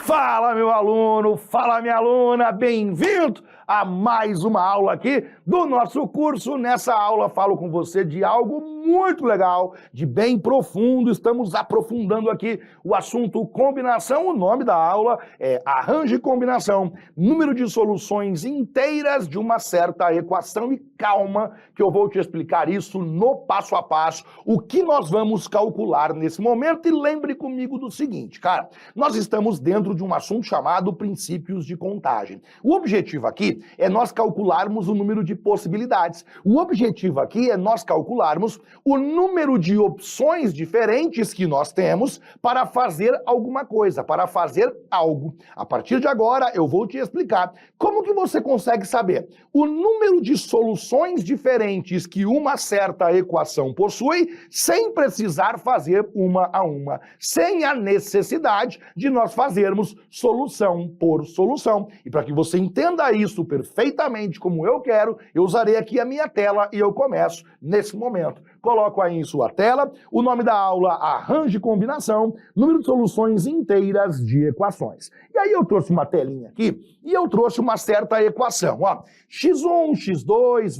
Fala, meu aluno, fala, minha aluna, bem-vindo a mais uma aula aqui do nosso curso. Nessa aula falo com você de algo muito legal, de bem profundo. Estamos aprofundando aqui o assunto combinação. O nome da aula é Arranje Combinação, número de soluções inteiras de uma certa equação. E calma que eu vou te explicar isso no passo a passo, o que nós vamos calcular nesse momento. E lembre comigo do seguinte, cara, nós estamos dentro de um assunto chamado princípios de contagem. O objetivo aqui é nós calcularmos o número de possibilidades. O objetivo aqui é nós calcularmos o número de opções diferentes que nós temos para fazer alguma coisa, para fazer algo. A partir de agora eu vou te explicar como que você consegue saber o número de soluções diferentes que uma certa equação possui sem precisar fazer uma a uma, sem a necessidade de nós fazermos solução por solução. E para que você entenda isso perfeitamente como eu quero, eu usarei aqui a minha tela e eu começo nesse momento. Coloco aí em sua tela o nome da aula, Arranje Combinação, número de soluções inteiras de equações. E aí eu trouxe uma telinha aqui e eu trouxe uma certa equação. Ó, x1, x2,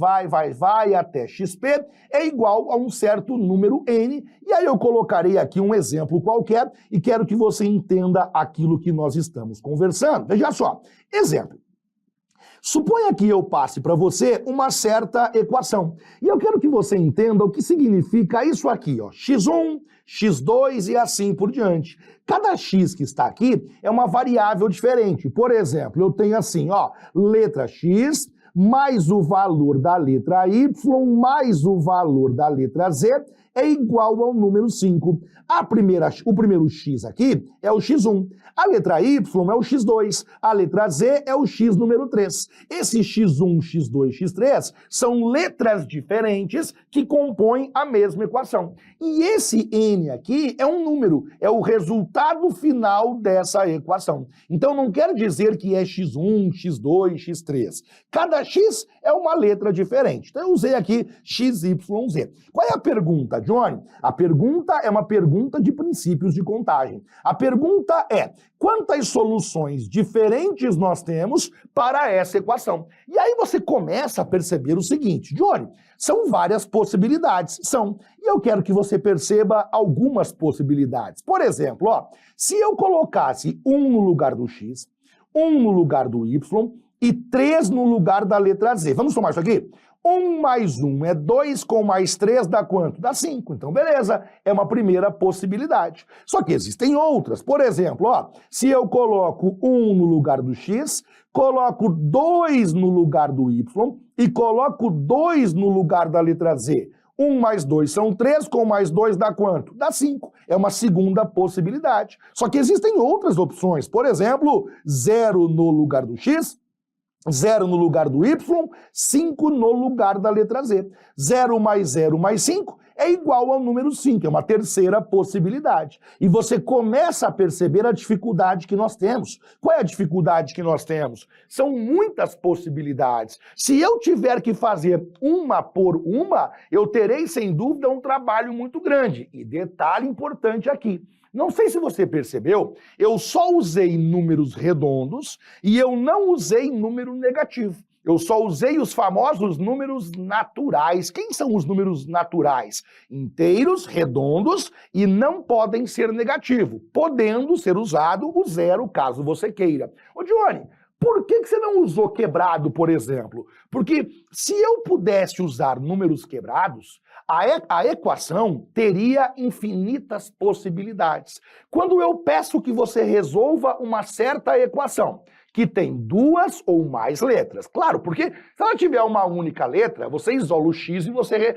vai até xp é igual a um certo número n. E aí eu colocarei aqui um exemplo qualquer e quero que você entenda aquilo que nós estamos conversando. Veja só, exemplo. Suponha que eu passe para você uma certa equação. E eu quero que você entenda o que significa isso aqui, ó. x1, x2 e assim por diante. Cada x que está aqui é uma variável diferente. Por exemplo, eu tenho assim, ó, letra x mais o valor da letra y mais o valor da letra z é igual ao número 5. O primeiro x aqui é o x1, a letra y é o x2, a letra z é o x número 3. Esse x1, x2, x3 são letras diferentes que compõem a mesma equação. E esse n aqui é um número, é o resultado final dessa equação. Então não quer dizer que é x1, x2, x3. Cada x é uma letra diferente. Então eu usei aqui x, y, z. Qual é a pergunta, Johnny? A pergunta é uma pergunta de princípios de contagem. A pergunta é: quantas soluções diferentes nós temos para essa equação? E aí você começa a perceber o seguinte, Johnny, são várias possibilidades, são. E eu quero que você perceba algumas possibilidades. Por exemplo, ó, se eu colocasse 1 no lugar do x, 1 no lugar do y e 3 no lugar da letra z. Vamos somar isso aqui? 1 mais 1 é 2, com mais 3 dá quanto? Dá 5. Então, beleza, é uma primeira possibilidade. Só que existem outras. Por exemplo, ó, se eu coloco 1 no lugar do x, coloco 2 no lugar do y e coloco 2 no lugar da letra z. 1 mais 2 são 3, com mais 2 dá quanto? Dá 5. É uma segunda possibilidade. Só que existem outras opções. Por exemplo, 0 no lugar do x, 0 no lugar do y, 5 no lugar da letra z. 0 mais 5 é igual ao número 5, é uma terceira possibilidade. E você começa a perceber a dificuldade que nós temos. Qual é a dificuldade que nós temos? São muitas possibilidades. Se eu tiver que fazer uma por uma, eu terei, sem dúvida, um trabalho muito grande. E detalhe importante aqui. Não sei se você percebeu, eu só usei números redondos e eu não usei número negativo. Eu só usei os famosos números naturais. Quem são os números naturais? Inteiros, redondos e não podem ser negativo, podendo ser usado o zero caso você queira. Ô Johnny, por que você não usou quebrado, por exemplo? Porque se eu pudesse usar números quebrados, a equação teria infinitas possibilidades. Quando eu peço que você resolva uma certa equação, que tem duas ou mais letras. Claro, porque se ela tiver uma única letra, você isola o x e você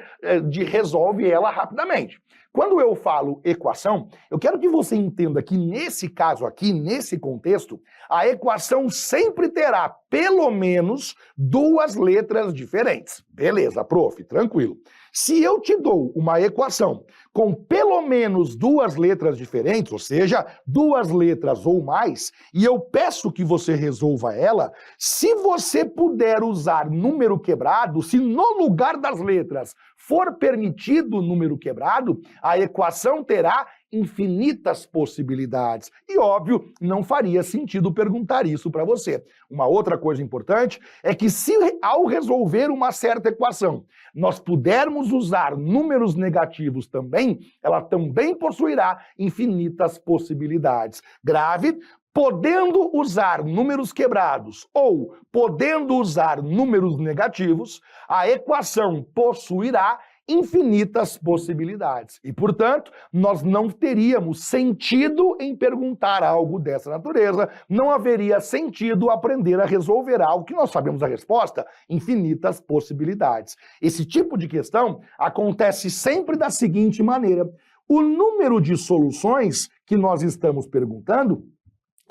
resolve ela rapidamente. Quando eu falo equação, eu quero que você entenda que nesse caso aqui, nesse contexto, a equação sempre terá pelo menos duas letras diferentes. Beleza, prof, tranquilo. Se eu te dou uma equação com pelo menos duas letras diferentes, ou seja, duas letras ou mais, e eu peço que você resolva ela, se você puder usar número quebrado, se no lugar das letras for permitido o número quebrado, a equação terá infinitas possibilidades. E, óbvio, não faria sentido perguntar isso para você. Uma outra coisa importante é que se ao resolver uma certa equação, nós pudermos usar números negativos também, ela também possuirá infinitas possibilidades. Grave, podendo usar números quebrados ou podendo usar números negativos, a equação possuirá infinitas possibilidades. E, portanto, nós não teríamos sentido em perguntar algo dessa natureza, não haveria sentido aprender a resolver algo que nós sabemos a resposta, infinitas possibilidades. Esse tipo de questão acontece sempre da seguinte maneira: o número de soluções que nós estamos perguntando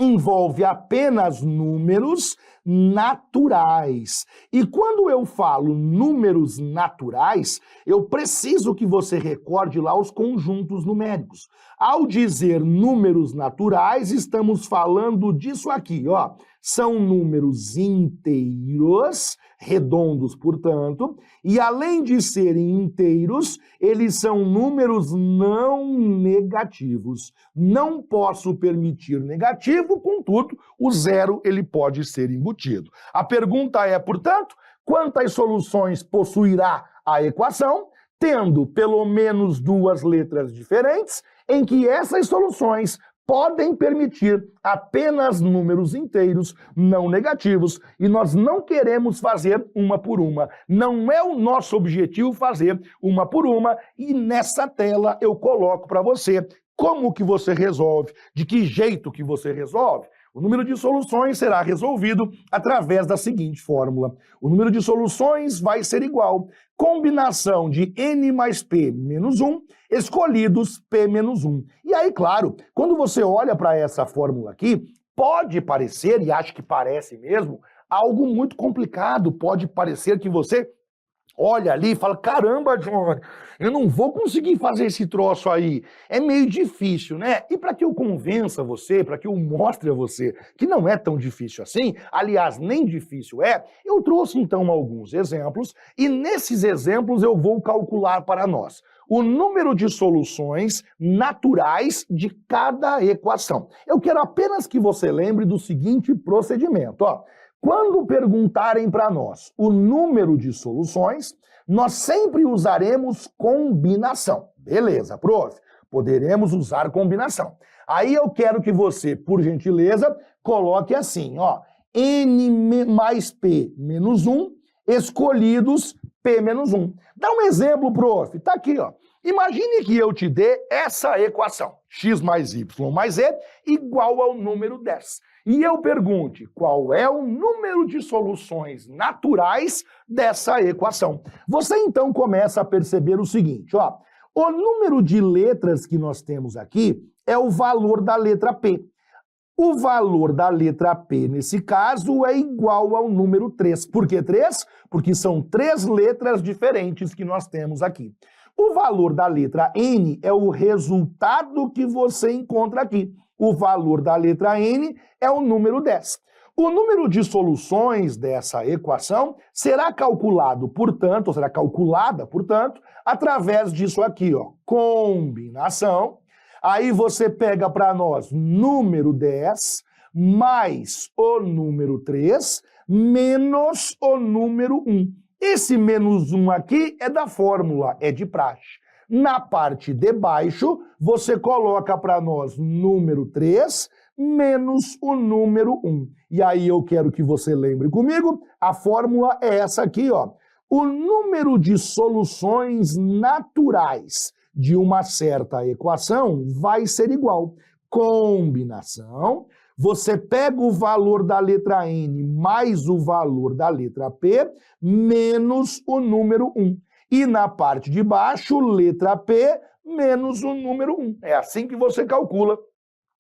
envolve apenas números naturais. E quando eu falo números naturais, eu preciso que você recorde lá os conjuntos numéricos. Ao dizer números naturais, estamos falando disso aqui, ó. São números inteiros, redondos, portanto, e além de serem inteiros, eles são números não negativos. Não posso permitir negativo, contudo, o zero ele pode ser embutido. A pergunta é, portanto, quantas soluções possuirá a equação, tendo pelo menos duas letras diferentes, em que essas soluções podem permitir apenas números inteiros, não negativos, e nós não queremos fazer uma por uma. Não é o nosso objetivo fazer uma por uma, e nessa tela eu coloco para você como que você resolve, de que jeito que você resolve. O número de soluções será resolvido através da seguinte fórmula. O número de soluções vai ser igual combinação de n mais p menos 1, escolhidos p menos 1. E aí, claro, quando você olha para essa fórmula aqui, pode parecer, e acho que parece mesmo, algo muito complicado. Pode parecer que você olha ali e fala, caramba, John, eu não vou conseguir fazer esse troço aí. É meio difícil, né? E para que eu convença você, para que eu mostre a você que não é tão difícil assim, aliás, nem difícil é, eu trouxe então alguns exemplos e nesses exemplos eu vou calcular para nós o número de soluções naturais de cada equação. Eu quero apenas que você lembre do seguinte procedimento, ó. Quando perguntarem para nós o número de soluções, nós sempre usaremos combinação. Beleza, prof. Poderemos usar combinação. Aí eu quero que você, por gentileza, coloque assim, ó, n mais p menos 1, escolhidos p menos 1. Dá um exemplo, prof. Tá aqui, ó. Imagine que eu te dê essa equação, x mais y mais z igual ao número 10. E eu pergunte qual é o número de soluções naturais dessa equação. Você então começa a perceber o seguinte, ó, o número de letras que nós temos aqui é o valor da letra P. O valor da letra P, nesse caso, é igual ao número 3. Por que 3? Porque são 3 letras diferentes que nós temos aqui. O valor da letra N é o resultado que você encontra aqui. O valor da letra N é o número 10. O número de soluções dessa equação será calculado, portanto, ou será calculada, portanto, através disso aqui, ó, combinação. Aí você pega para nós número 10 mais o número 3 menos o número 1. Esse menos 1 aqui é da fórmula, é de praxe. Na parte de baixo, você coloca para nós número 3 menos o número 1. E aí eu quero que você lembre comigo, a fórmula é essa aqui, ó. O número de soluções naturais de uma certa equação vai ser igual. Combinação. Você pega o valor da letra N mais o valor da letra P menos o número 1. E na parte de baixo, letra P menos o número 1. É assim que você calcula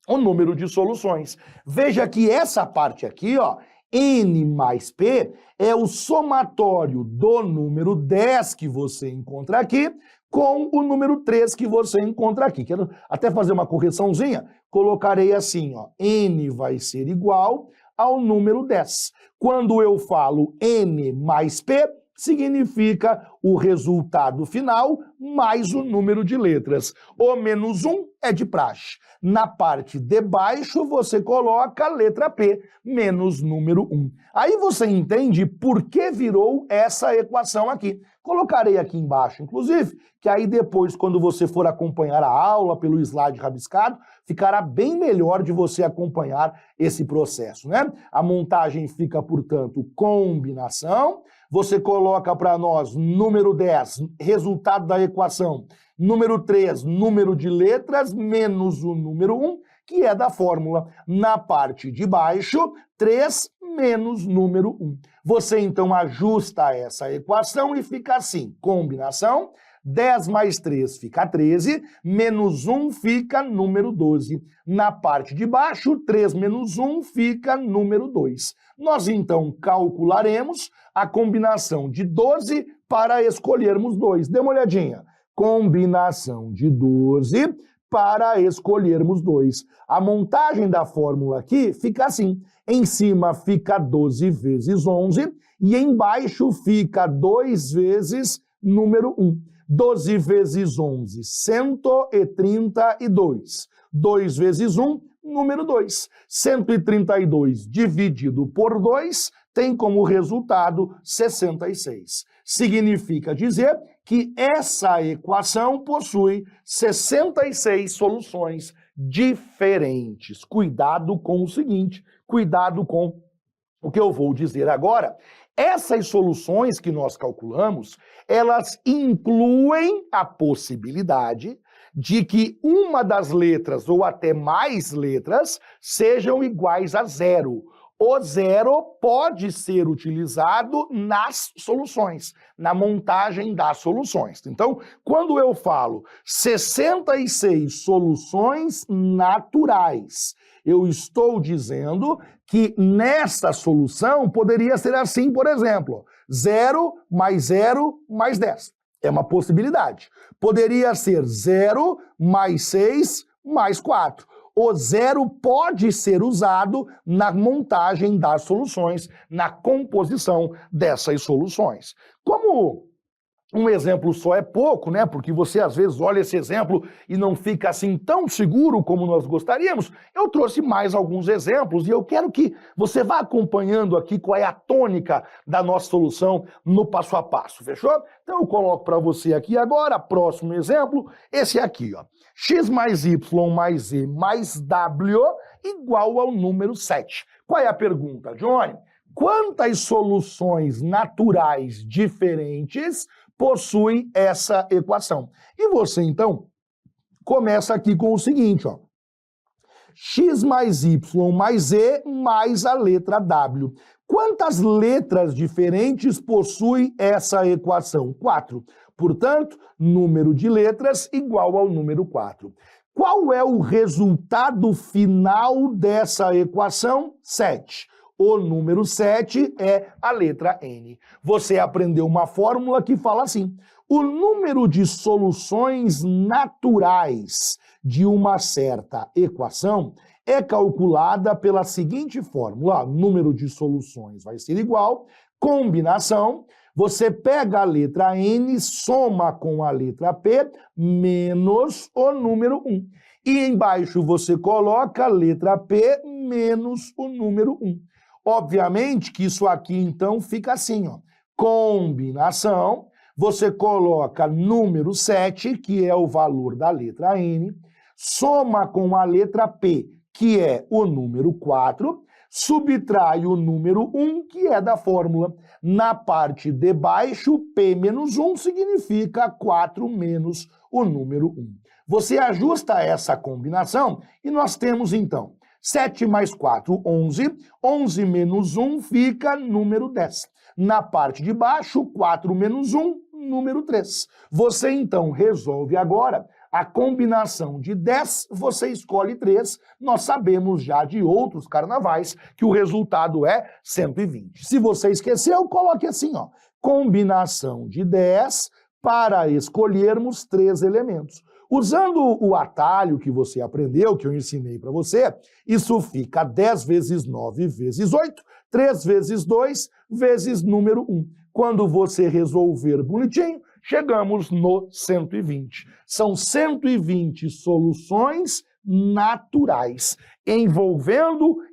o número de soluções. Veja que essa parte aqui, ó, N mais P, é o somatório do número 10 que você encontra aqui com o número 3 que você encontra aqui. Quero até fazer uma correçãozinha. Colocarei assim, ó, N vai ser igual ao número 10. Quando eu falo N mais P, significa o resultado final mais o número de letras. O menos 1 é de praxe. Na parte de baixo, você coloca a letra P, menos número 1. Aí você entende por que virou essa equação aqui. Colocarei aqui embaixo, inclusive, que aí depois, quando você for acompanhar a aula pelo slide rabiscado, ficará bem melhor de você acompanhar esse processo, né? A montagem fica, portanto, combinação. Você coloca para nós número 10, resultado da equação. Número 3, número de letras, menos o número 1, que é da fórmula. Na parte de baixo, 3 menos número 1. Você, então, ajusta essa equação e fica assim, combinação, 10 mais 3 fica 13, menos 1 fica número 12. Na parte de baixo, 3 menos 1 fica número 2. Nós, então, calcularemos a combinação de 12 para escolhermos 2. Dê uma olhadinha. Combinação de 12 para escolhermos 2. A montagem da fórmula aqui fica assim. Em cima fica 12 vezes 11 e embaixo fica 2 vezes número 1. 12 vezes 11, 132. 2 vezes 1, número 2. 132 dividido por 2 tem como resultado 66. Significa dizer que essa equação possui 66 soluções diferentes. Cuidado com o seguinte, cuidado com o que eu vou dizer agora. Essas soluções que nós calculamos, elas incluem a possibilidade de que uma das letras ou até mais letras sejam iguais a 0. O 0 pode ser utilizado nas soluções, na montagem das soluções. Então, quando eu falo 66 soluções naturais, eu estou dizendo que nessa solução poderia ser assim, por exemplo, 0 mais 10. É uma possibilidade. Poderia ser 0 mais 6 mais 4. O 0 pode ser usado na montagem das soluções, na composição dessas soluções. Como um exemplo só é pouco, né? Porque você às vezes olha esse exemplo e não fica assim tão seguro como nós gostaríamos, eu trouxe mais alguns exemplos e eu quero que você vá acompanhando aqui qual é a tônica da nossa solução no passo a passo, fechou? Então eu coloco para você aqui agora, próximo exemplo, esse aqui, ó. X mais Y mais Z mais W igual ao número 7. Qual é a pergunta, Johnny? Quantas soluções naturais diferentes possui essa equação? E você, então, começa aqui com o seguinte, ó. X mais Y mais Z mais a letra W. Quantas letras diferentes possui essa equação? 4. Portanto, número de letras igual ao número 4. Qual é o resultado final dessa equação? 7. O número 7 é a letra N. Você aprendeu uma fórmula que fala assim: o número de soluções naturais de uma certa equação é calculada pela seguinte fórmula. Número de soluções vai ser igual, combinação, você pega a letra N, soma com a letra P, menos o número 1. E embaixo você coloca a letra P menos o número 1. Obviamente que isso aqui, então, fica assim, ó. Combinação, você coloca número 7, que é o valor da letra N, soma com a letra P, que é o número 4, subtrai o número 1, que é da fórmula. Na parte de baixo, P menos 1 significa 4 menos o número 1. Você ajusta essa combinação e nós temos, então, 7 mais 4, 11. 11 menos 1 fica número 10. Na parte de baixo, 4 menos 1, número 3. Você, então, resolve agora a combinação de 10, você escolhe 3. Nós sabemos já de outros carnavais que o resultado é 120. Se você esqueceu, coloque assim, ó. Combinação de 10 para escolhermos 3 elementos. Usando o atalho que você aprendeu, que eu ensinei para você, isso fica 10 vezes 9 vezes 8, 3 vezes 2 vezes número 1. Quando você resolver bonitinho, chegamos no 120. São 120 soluções naturais,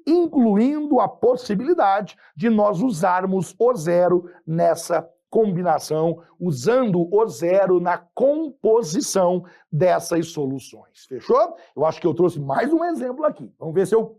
incluindo a possibilidade de nós usarmos o zero nessa combinação, usando o zero na composição dessas soluções. Fechou? Eu acho que eu trouxe mais um exemplo aqui. Vamos ver se eu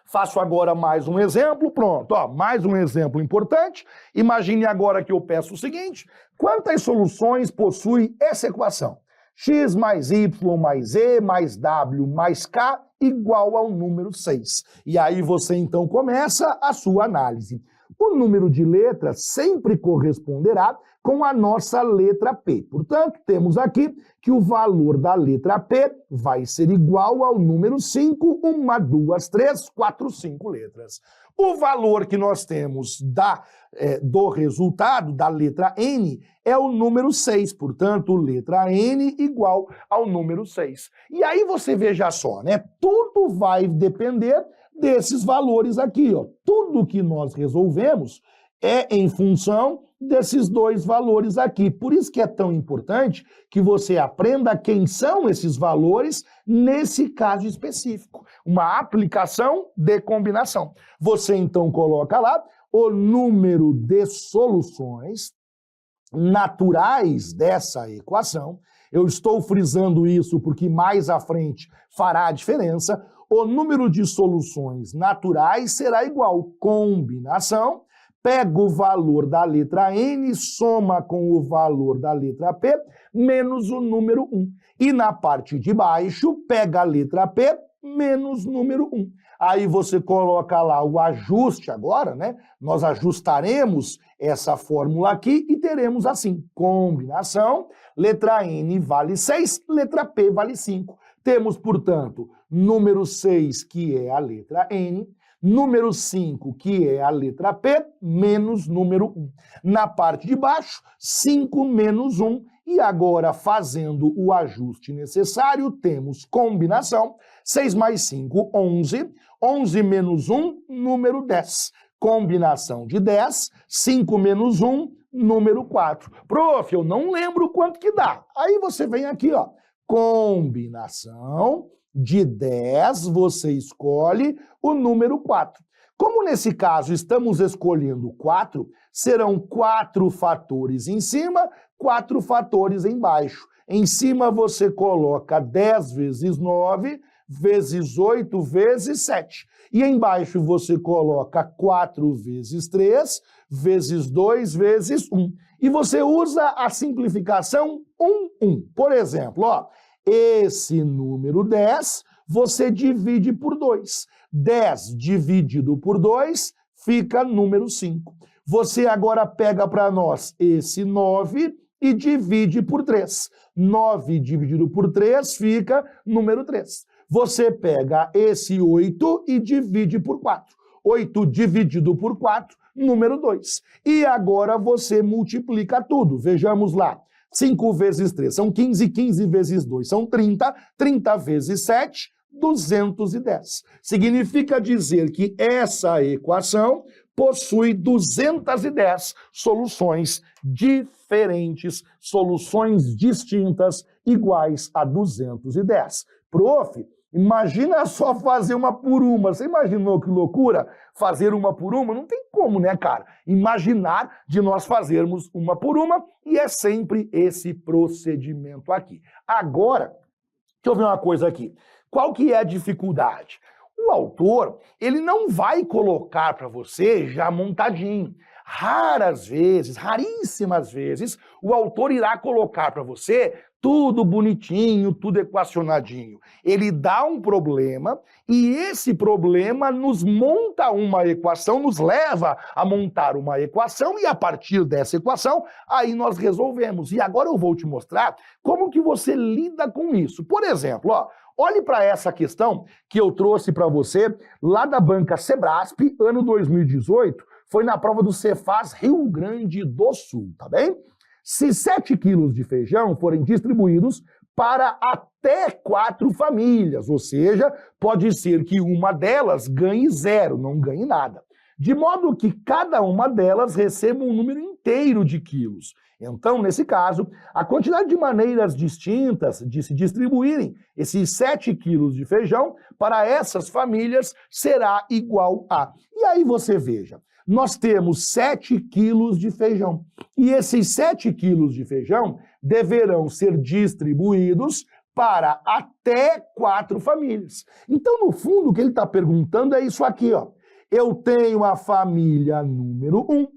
faço agora mais um exemplo. Pronto, ó, mais um exemplo importante. Imagine agora que eu peço o seguinte: quantas soluções possui essa equação? X mais Y mais E mais W mais K igual ao número 6. E aí você então começa a sua análise. O número de letras sempre corresponderá com a nossa letra P. Portanto, temos aqui que o valor da letra P vai ser igual ao número 5, 1, 2, 3, 4, 5 letras. O valor que nós temos do resultado da letra N é o número 6, portanto, letra N igual ao número 6. E aí você veja só, né? Tudo vai depender desses valores aqui, ó. Tudo que nós resolvemos é em função desses dois valores aqui. Por isso que é tão importante que você aprenda quem são esses valores nesse caso específico. Uma aplicação de combinação. Você então coloca lá o número de soluções naturais dessa equação. Eu estou frisando isso porque mais à frente fará a diferença. O número de soluções naturais será igual combinação, pega o valor da letra N, soma com o valor da letra P, menos o número 1. E na parte de baixo, pega a letra P, menos número 1. Aí você coloca lá o ajuste agora, né? Nós ajustaremos essa fórmula aqui e teremos assim, combinação, letra N vale 6, letra P vale 5. Temos, portanto, número 6, que é a letra N, número 5, que é a letra P, menos número 1. Na parte de baixo, 5 menos 1, e agora, fazendo o ajuste necessário, temos combinação, 6 mais 5, 11, 11 menos 1, número 10. Combinação de 10, 5 menos 1, número 4. Prof, eu não lembro quanto que dá. Aí você vem aqui, ó. Combinação de 10, você escolhe o número 4. Como nesse caso estamos escolhendo 4, serão 4 fatores em cima, 4 fatores embaixo. Em cima você coloca 10 vezes 9, vezes 8, vezes 7. E embaixo você coloca 4 vezes 3, vezes 2, vezes 1. E você usa a simplificação 1, 1. Por exemplo, ó, esse número 10 você divide por 2. 10 dividido por 2 fica número 5. Você agora pega para nós esse 9 e divide por 3. 9 dividido por 3 fica número 3. Você pega esse 8 e divide por 4. 8 dividido por 4, número 2. E agora você multiplica tudo. Vejamos lá. 5 vezes 3 são 15, 15 vezes 2 são 30, 30 vezes 7, 210. Significa dizer que essa equação possui 210 soluções diferentes, soluções distintas, iguais a 210. Prof, imagina só fazer uma por uma. Você imaginou que loucura? Fazer uma por uma? Não tem como, né, cara? Imaginar de nós fazermos uma por uma, e é sempre esse procedimento aqui. Agora, deixa eu ver uma coisa aqui. Qual que é a dificuldade? O autor, ele não vai colocar para você já montadinho. Raras vezes, raríssimas vezes, o autor irá colocar para você tudo bonitinho, tudo equacionadinho. Ele dá um problema e esse problema nos monta uma equação, nos leva a montar uma equação e a partir dessa equação, aí nós resolvemos. E agora eu vou te mostrar como que você lida com isso. Por exemplo, ó, olhe para essa questão que eu trouxe para você lá da banca Sebrasp, ano 2018, foi na prova do Cefaz Rio Grande do Sul, tá bem? Se 7 quilos de feijão forem distribuídos para até 4 famílias, ou seja, pode ser que uma delas ganhe 0, não ganhe nada. de modo que cada uma delas receba um número inteiro de quilos. Então, nesse caso, a quantidade de maneiras distintas de se distribuírem esses 7 quilos de feijão para essas famílias será igual a... E aí você veja, nós temos 7 quilos de feijão. E esses 7 quilos de feijão deverão ser distribuídos para até 4 famílias. Então, no fundo, o que ele está perguntando é isso aqui, ó. Eu tenho a família número 1,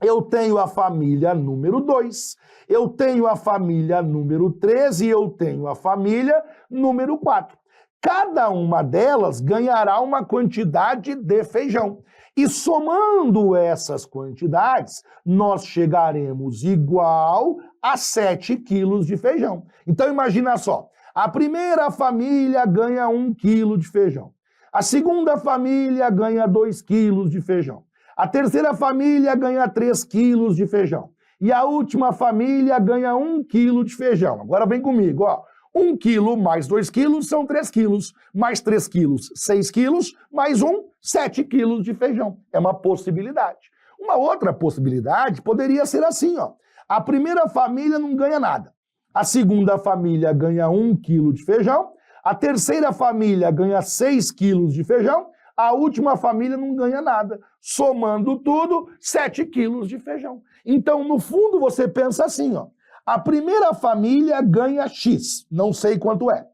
eu tenho a família número 2, eu tenho a família número 3 e eu tenho a família número 4. Cada uma delas ganhará uma quantidade de feijão. E somando essas quantidades, nós chegaremos igual a 7 quilos de feijão. Então imagina só, a primeira família ganha 1 quilo de feijão. A segunda família ganha 2 quilos de feijão. A terceira família ganha 3 quilos de feijão. E a última família ganha 1 quilo de feijão. Agora vem comigo, ó. 1 quilo mais 2 quilos são 3 quilos. Mais 3 quilos, 6 quilos. Mais 1, 7 quilos de feijão. É uma possibilidade. Uma outra possibilidade poderia ser assim, ó. A primeira família não ganha nada. A segunda família ganha 1 quilo de feijão. A terceira família ganha 6 quilos de feijão. A última família não ganha nada. Somando tudo, 7 quilos de feijão. Então, no fundo, você pensa assim, ó. A primeira família ganha X, não sei quanto é.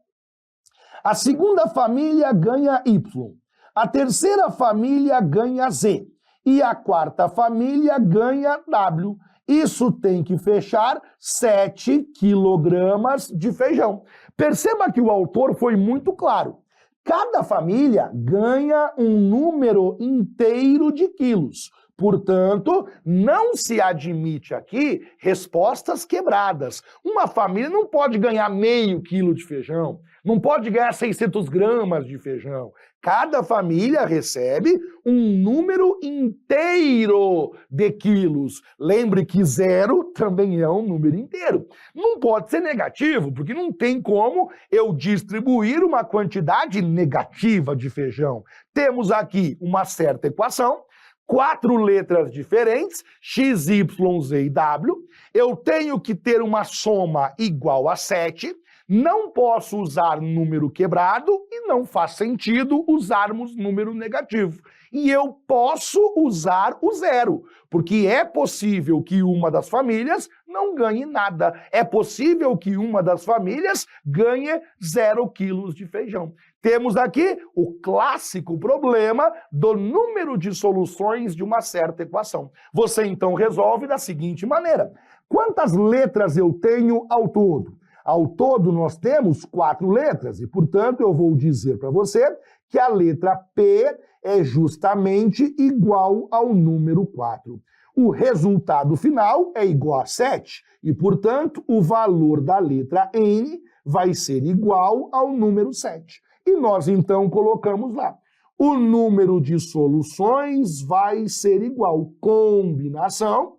A segunda família ganha Y. A terceira família ganha Z. E a quarta família ganha W. Isso tem que fechar 7 quilogramas de feijão. Perceba que o autor foi muito claro. Cada família ganha um número inteiro de quilos. Portanto, não se admite aqui respostas quebradas. Uma família não pode ganhar meio quilo de feijão, não pode ganhar 600 gramas de feijão. Cada família recebe um número inteiro de quilos. Lembre que 0 também é um número inteiro. Não pode ser negativo, porque não tem como eu distribuir uma quantidade negativa de feijão. Temos aqui uma certa equação, 4 letras diferentes, x, y, z e w. Eu tenho que ter uma soma igual a 7. Não posso usar número quebrado e não faz sentido usarmos número negativo. E eu posso usar o 0, porque é possível que uma das famílias não ganhe nada. É possível que uma das famílias ganhe 0 quilos de feijão. Temos aqui o clássico problema do número de soluções de uma certa equação. Você então resolve da seguinte maneira. Quantas letras eu tenho ao todo? Ao todo nós temos 4 letras e, portanto, eu vou dizer para você que a letra P é justamente igual ao número 4. O resultado final é igual a 7 e, portanto, o valor da letra N vai ser igual ao número 7. E nós, então, colocamos lá. O número de soluções vai ser igual combinação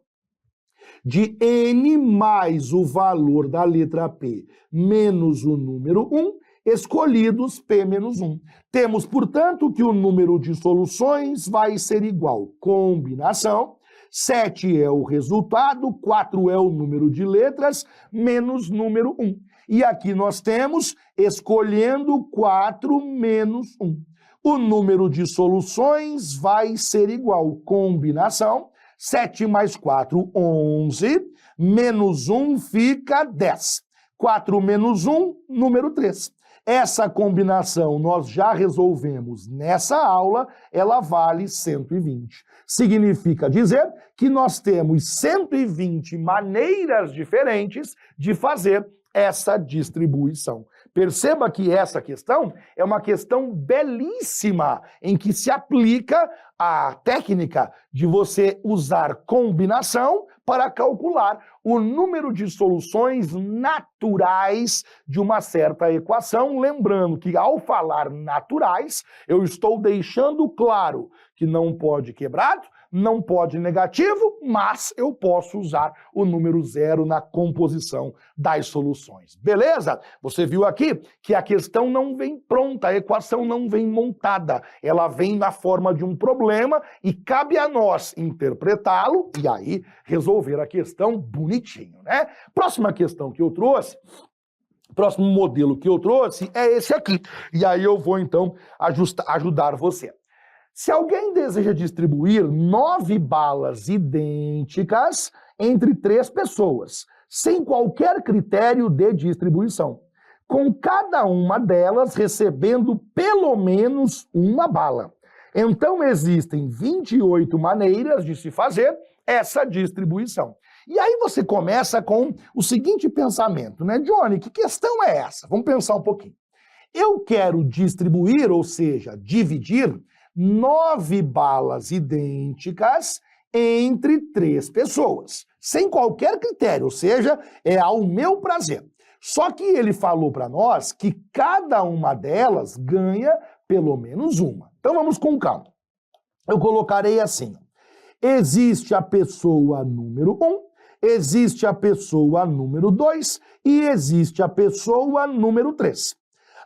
de N mais o valor da letra P menos o número 1, escolhidos P menos 1. Temos, portanto, que o número de soluções vai ser igual combinação, 7 é o resultado, 4 é o número de letras, menos número 1. E aqui nós temos escolhendo 4 menos 1. O número de soluções vai ser igual combinação, 7 mais 4, 11, menos 1 fica 10. 4 menos 1, número 3. Essa combinação nós já resolvemos nessa aula, ela vale 120. Significa dizer que nós temos 120 maneiras diferentes de fazer essa distribuição. Perceba que essa questão é uma questão belíssima, em que se aplica a técnica de você usar combinação para calcular o número de soluções naturais de uma certa equação. Lembrando que, ao falar naturais, eu estou deixando claro que não pode quebrado, não pode negativo, mas eu posso usar o número 0 na composição das soluções. Beleza? Você viu aqui que a questão não vem pronta, a equação não vem montada. Ela vem na forma de um problema e cabe a nós interpretá-lo e aí resolver a questão bonitinho, né? Próxima questão que eu trouxe, próximo modelo que eu trouxe é esse aqui. E aí eu vou então ajudar você. Se alguém deseja distribuir 9 balas idênticas entre 3 pessoas, sem qualquer critério de distribuição, com cada uma delas recebendo pelo menos uma bala. Então existem 28 maneiras de se fazer essa distribuição. E aí você começa com o seguinte pensamento, né? Johnny, que questão é essa? Vamos pensar um pouquinho. Eu quero distribuir, ou seja, dividir 9 balas idênticas entre 3 pessoas, sem qualquer critério, ou seja, é ao meu prazer. Só que ele falou para nós que cada uma delas ganha pelo menos uma. Então vamos com calma. Eu colocarei assim. Existe a pessoa número 1, existe a pessoa número 2 e existe a pessoa número 3.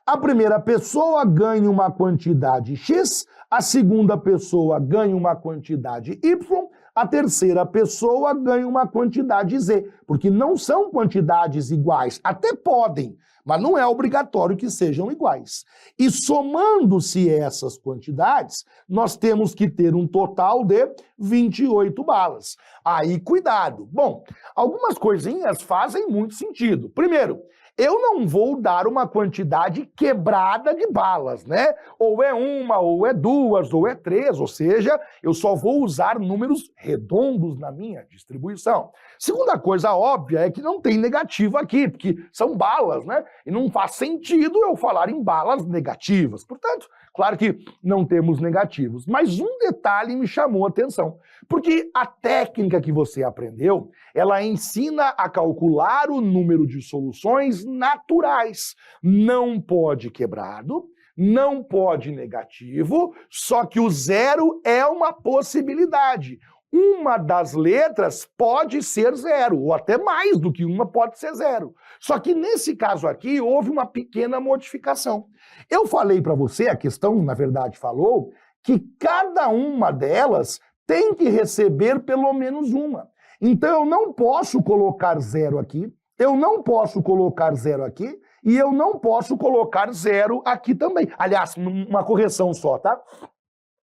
A primeira pessoa ganha uma quantidade X, a segunda pessoa ganha uma quantidade Y, a terceira pessoa ganha uma quantidade Z, porque não são quantidades iguais, até podem, mas não é obrigatório que sejam iguais. E somando-se essas quantidades, nós temos que ter um total de 28 balas. Aí, cuidado. Bom, algumas coisinhas fazem muito sentido. Primeiro, eu não vou dar uma quantidade quebrada de balas, né? Ou é uma, ou é duas, ou é 3, ou seja, eu só vou usar números redondos na minha distribuição. Segunda coisa óbvia é que não tem negativo aqui, porque são balas, né? E não faz sentido eu falar em balas negativas. Portanto, claro que não temos negativos. Mas um detalhe me chamou a atenção, porque a técnica que você aprendeu, ela ensina a calcular o número de soluções naturais. Não pode quebrado, não pode negativo, só que o 0 é uma possibilidade. Uma das letras pode ser 0, ou até mais do que uma pode ser 0. Só que nesse caso aqui houve uma pequena modificação. Eu falei para você, a questão na verdade falou, que cada uma delas tem que receber pelo menos uma. Então eu não posso colocar 0 aqui, eu não posso colocar 0 aqui, e eu não posso colocar 0 aqui também. Aliás, uma correção só, tá?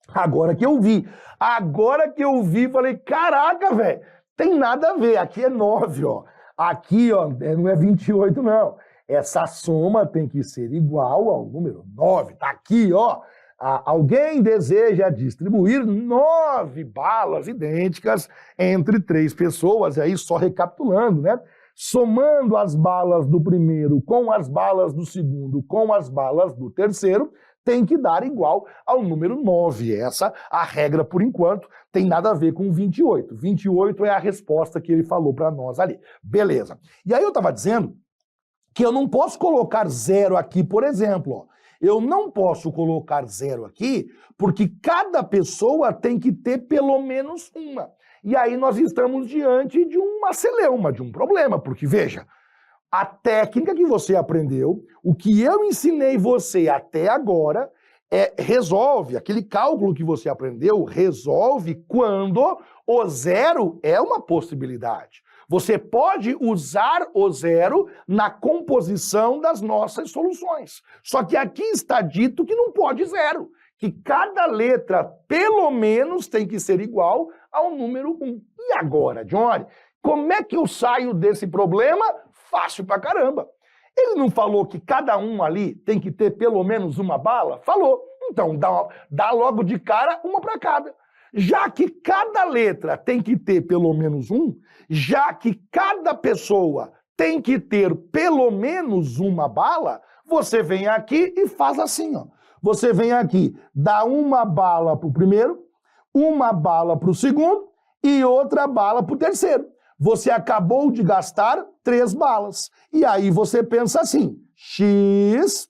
Agora que eu vi, falei, caraca, velho, tem nada a ver, aqui é 9, ó. Aqui, ó, não é 28, não. Essa soma tem que ser igual ao número 9, tá aqui, ó. Alguém deseja distribuir 9 balas idênticas entre 3 pessoas, e aí só recapitulando, né? Somando as balas do primeiro com as balas do segundo com as balas do terceiro, tem que dar igual ao número 9. Essa, a regra por enquanto, tem nada a ver com 28. 28 é a resposta que ele falou para nós ali. Beleza. E aí eu estava dizendo que eu não posso colocar 0 aqui, por exemplo, ó. Eu não posso colocar 0 aqui, porque cada pessoa tem que ter pelo menos uma. E aí nós estamos diante de uma celeuma, de um problema, porque veja, a técnica que você aprendeu, o que eu ensinei você até agora, resolve, aquele cálculo que você aprendeu, resolve quando o 0 é uma possibilidade. Você pode usar o 0 na composição das nossas soluções. Só que aqui está dito que não pode 0, que cada letra, pelo menos, tem que ser igual ao número 1. E agora, Johnny, como é que eu saio desse problema? Fácil pra caramba. Ele não falou que cada um ali tem que ter pelo menos uma bala? Falou. Então, dá logo de cara uma para cada. Já que cada letra tem que ter pelo menos um, já que cada pessoa tem que ter pelo menos uma bala, você vem aqui e faz assim, ó. Você vem aqui, dá uma bala pro primeiro, uma bala pro segundo e outra bala pro terceiro. Você acabou de gastar 3 balas. E aí você pensa assim, x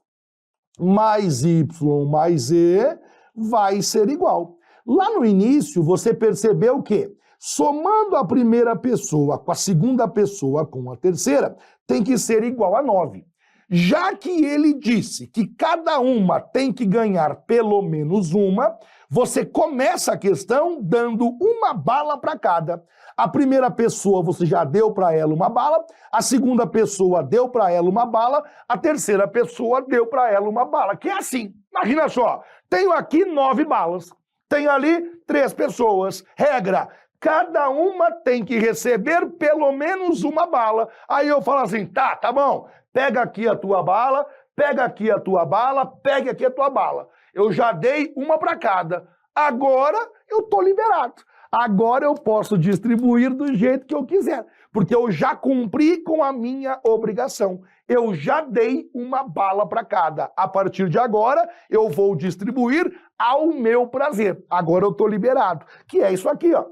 mais y mais z vai ser igual. Lá no início, você percebeu que, somando a primeira pessoa com a segunda pessoa com a terceira, tem que ser igual a 9. Já que ele disse que cada uma tem que ganhar pelo menos uma, você começa a questão dando uma bala para cada. A primeira pessoa você já deu para ela uma bala, a segunda pessoa deu para ela uma bala, a terceira pessoa deu para ela uma bala. Que é assim, imagina só, tenho aqui 9 balas, tenho ali 3 pessoas, regra, cada uma tem que receber pelo menos uma bala. Aí eu falo assim, tá bom, pega aqui a tua bala, pega aqui a tua bala, pega aqui a tua bala. Eu já dei uma para cada, agora eu tô liberado. Agora eu posso distribuir do jeito que eu quiser, porque eu já cumpri com a minha obrigação. Eu já dei uma bala para cada. A partir de agora, eu vou distribuir ao meu prazer. Agora eu estou liberado. Que é isso aqui, ó.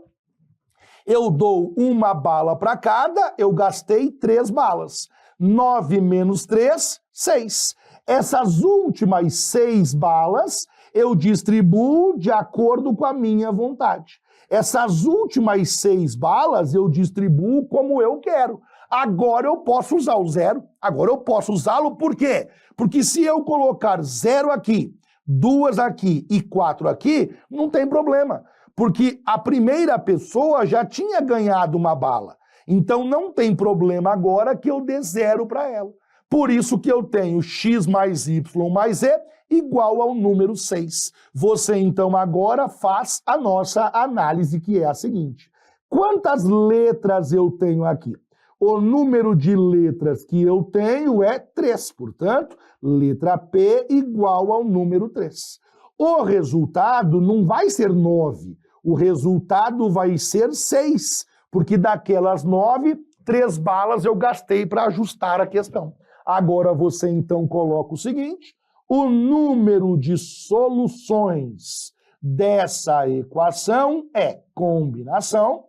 Eu dou uma bala para cada, eu gastei 3 balas. 9 menos 3, 6. Essas últimas 6 balas, eu distribuo de acordo com a minha vontade. Essas últimas 6 balas eu distribuo como eu quero. Agora eu posso usar o 0. Agora eu posso usá-lo por quê? Porque se eu colocar 0 aqui, 2 aqui e 4 aqui, não tem problema. Porque a primeira pessoa já tinha ganhado uma bala. Então não tem problema agora que eu dê 0 para ela. Por isso que eu tenho x mais y mais z igual ao número 6. Você, então, agora faz a nossa análise, que é a seguinte. Quantas letras eu tenho aqui? O número de letras que eu tenho é 3. Portanto, letra P igual ao número 3. O resultado não vai ser 9. O resultado vai ser 6. Porque daquelas 9, 3 balas eu gastei para ajustar a questão. Agora você, então, coloca o seguinte. O número de soluções dessa equação é combinação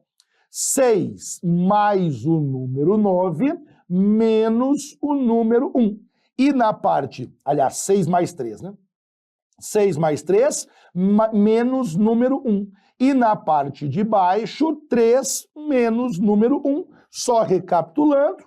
6 mais o número 9 menos o número 1. E na parte, aliás, 6 mais 3, né? 6 mais 3 menos número 1. E na parte de baixo, 3 menos número 1. Só recapitulando,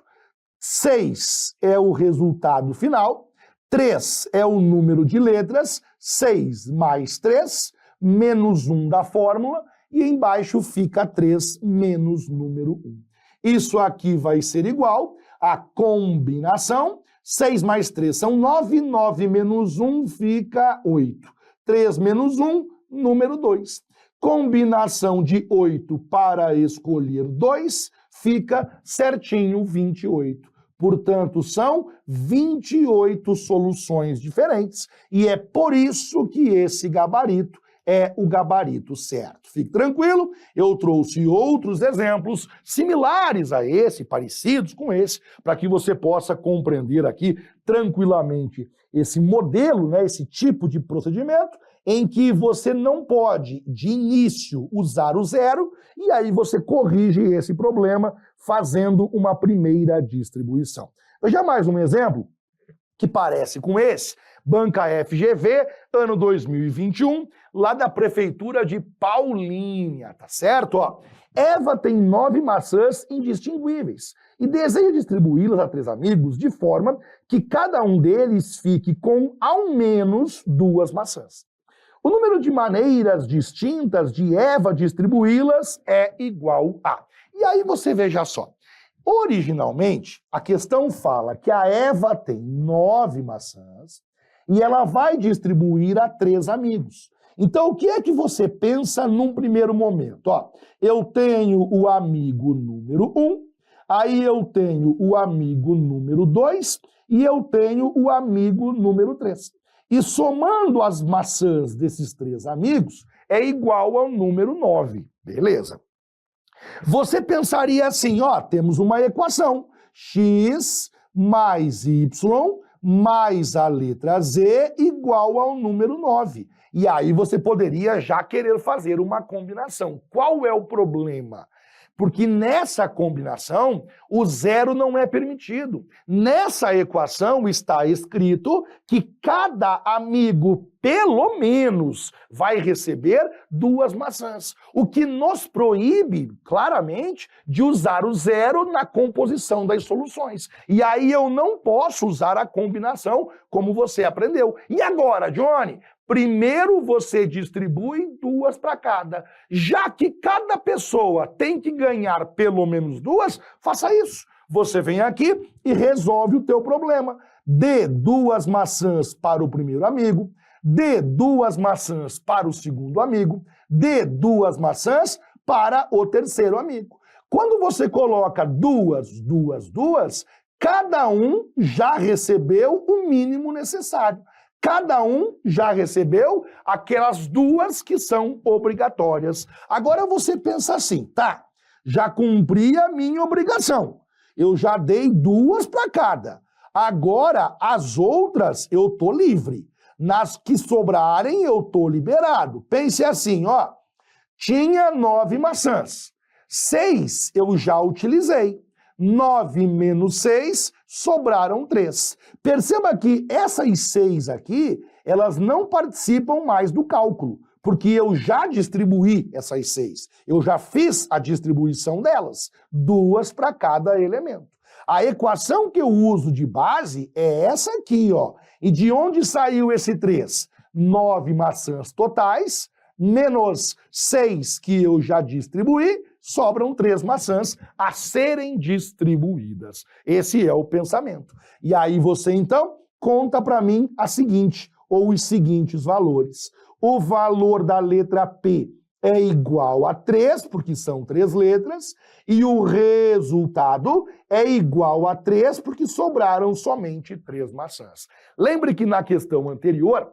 6 é o resultado final. 3 é o número de letras, 6 mais 3, menos 1 da fórmula, e embaixo fica 3 menos número 1. Isso aqui vai ser igual a combinação, 6 mais 3 são 9, 9 menos 1 fica 8. 3 menos 1, número 2. Combinação de 8 para escolher 2 fica certinho 28. Portanto, são 28 soluções diferentes e é por isso que esse gabarito é o gabarito certo. Fique tranquilo, eu trouxe outros exemplos similares a esse, parecidos com esse, para que você possa compreender aqui tranquilamente esse modelo, né, esse tipo de procedimento, em que você não pode, de início, usar o 0, e aí você corrige esse problema fazendo uma primeira distribuição. Veja mais um exemplo que parece com esse. Banca FGV, ano 2021, lá da Prefeitura de Paulínia, tá certo? Ó, Eva tem 9 maçãs indistinguíveis e deseja distribuí-las a 3 amigos de forma que cada um deles fique com ao menos 2 maçãs. O número de maneiras distintas de Eva distribuí-las é igual a... E aí você veja só, originalmente a questão fala que a Eva tem 9 maçãs e ela vai distribuir a 3 amigos. Então o que é que você pensa num primeiro momento? Ó, eu tenho o amigo número 1, aí eu tenho o amigo número 2 e eu tenho o amigo número 3. E somando as maçãs desses 3 amigos, é igual ao número 9. Beleza. Você pensaria assim, ó, temos uma equação. X mais Y mais a letra Z igual ao número 9. E aí você poderia já querer fazer uma combinação. Qual é o problema? Porque nessa combinação, o 0 não é permitido. Nessa equação está escrito que cada amigo pelo menos vai receber 2 maçãs, o que nos proíbe, claramente, de usar o zero na composição das soluções. E aí eu não posso usar a combinação como você aprendeu. E agora, Johnny? Primeiro você distribui 2 para cada. Já que cada pessoa tem que ganhar pelo menos 2, faça isso. Você vem aqui e resolve o teu problema. Dê 2 maçãs para o primeiro amigo, dê 2 maçãs para o segundo amigo, dê 2 maçãs para o terceiro amigo. Quando você coloca 2, 2, 2, cada um já recebeu o mínimo necessário. Cada um já recebeu aquelas 2 que são obrigatórias. Agora você pensa assim, tá, já cumpri a minha obrigação. Eu já dei 2 para cada. Agora, as outras, eu tô livre. Nas que sobrarem, eu tô liberado. Pense assim, ó. Tinha 9 maçãs. 6 eu já utilizei. 9 menos 6, sobraram 3. Perceba que essas 6 aqui, elas não participam mais do cálculo, porque eu já distribuí essas 6. Eu já fiz a distribuição delas, 2 para cada elemento. A equação que eu uso de base é essa aqui, ó. E de onde saiu esse 3? 9 maçãs totais, menos 6 que eu já distribuí, sobram 3 maçãs a serem distribuídas. Esse é o pensamento. E aí você, então, conta para mim a seguinte, ou os seguintes valores. O valor da letra P é igual a 3, porque são 3 letras, e o resultado é igual a 3, porque sobraram somente 3 maçãs. Lembre que na questão anterior,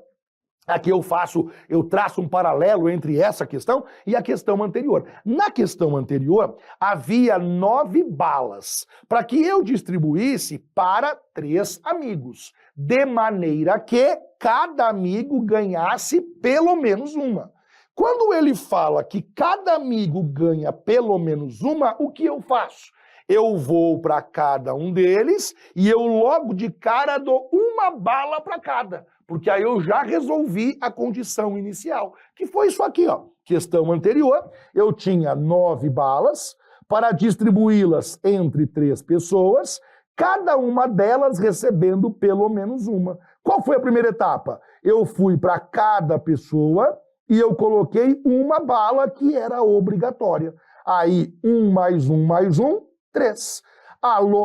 aqui eu traço um paralelo entre essa questão e a questão anterior. Na questão anterior, havia 9 balas, para que eu distribuísse para 3 amigos, de maneira que cada amigo ganhasse pelo menos uma. Quando ele fala que cada amigo ganha pelo menos uma, o que eu faço? Eu vou para cada um deles e eu logo de cara dou uma bala para cada, porque aí eu já resolvi a condição inicial, que foi isso aqui, ó. Questão anterior, eu tinha 9 balas para distribuí-las entre 3 pessoas, cada uma delas recebendo pelo menos uma. Qual foi a primeira etapa? Eu fui para cada pessoa e eu coloquei uma bala que era obrigatória. Aí, 1 mais 1 mais 1, 3.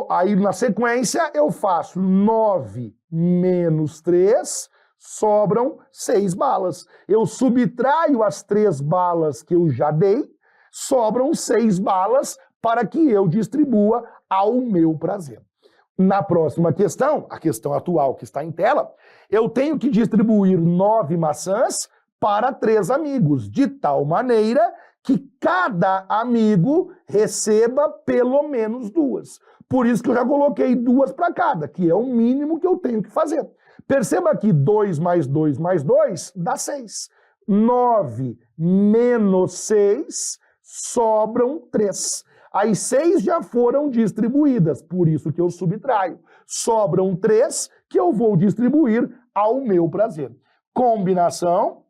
Aí, na sequência, eu faço 9 menos 3, sobram 6 balas. Eu subtraio as 3 balas que eu já dei, sobram 6 balas para que eu distribua ao meu prazer. Na próxima questão, a questão atual que está em tela, eu tenho que distribuir 9 maçãs para 3 amigos, de tal maneira que cada amigo receba pelo menos 2. Por isso que eu já coloquei 2 para cada, que é o mínimo que eu tenho que fazer. Perceba que 2 mais 2 mais 2 dá 6. 9 menos 6 sobram 3. As 6 já foram distribuídas, por isso que eu subtraio. Sobram 3 que eu vou distribuir ao meu prazer. Combinação.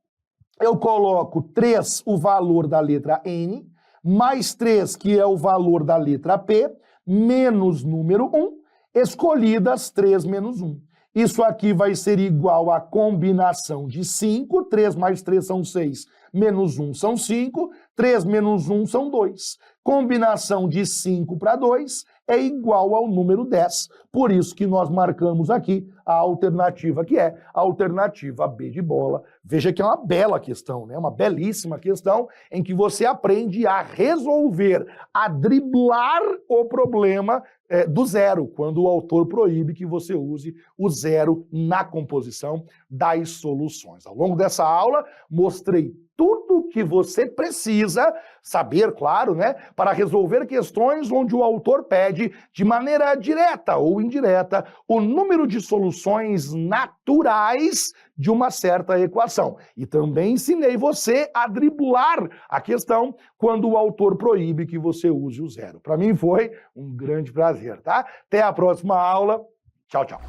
Eu coloco 3, o valor da letra N, mais 3, que é o valor da letra P, menos número 1, escolhidas 3 menos 1. Isso aqui vai ser igual à combinação de 5, 3 mais 3 são 6, menos 1 são 5, 3 menos 1 são 2. Combinação de 5 para 2 é igual ao número 10. Por isso que nós marcamos aqui a alternativa, que é a alternativa B de bola. Veja que é uma bela questão, né? Uma belíssima questão em que você aprende a resolver, a driblar o problema do zero, quando o autor proíbe que você use o zero na composição das soluções. Ao longo dessa aula, mostrei tudo que você precisa saber, claro, né, para resolver questões onde o autor pede, de maneira direta ou indireta, o número de soluções naturais de uma certa equação. E também ensinei você a driblar a questão quando o autor proíbe que você use o zero. Para mim foi um grande prazer, tá? Até a próxima aula. Tchau, tchau.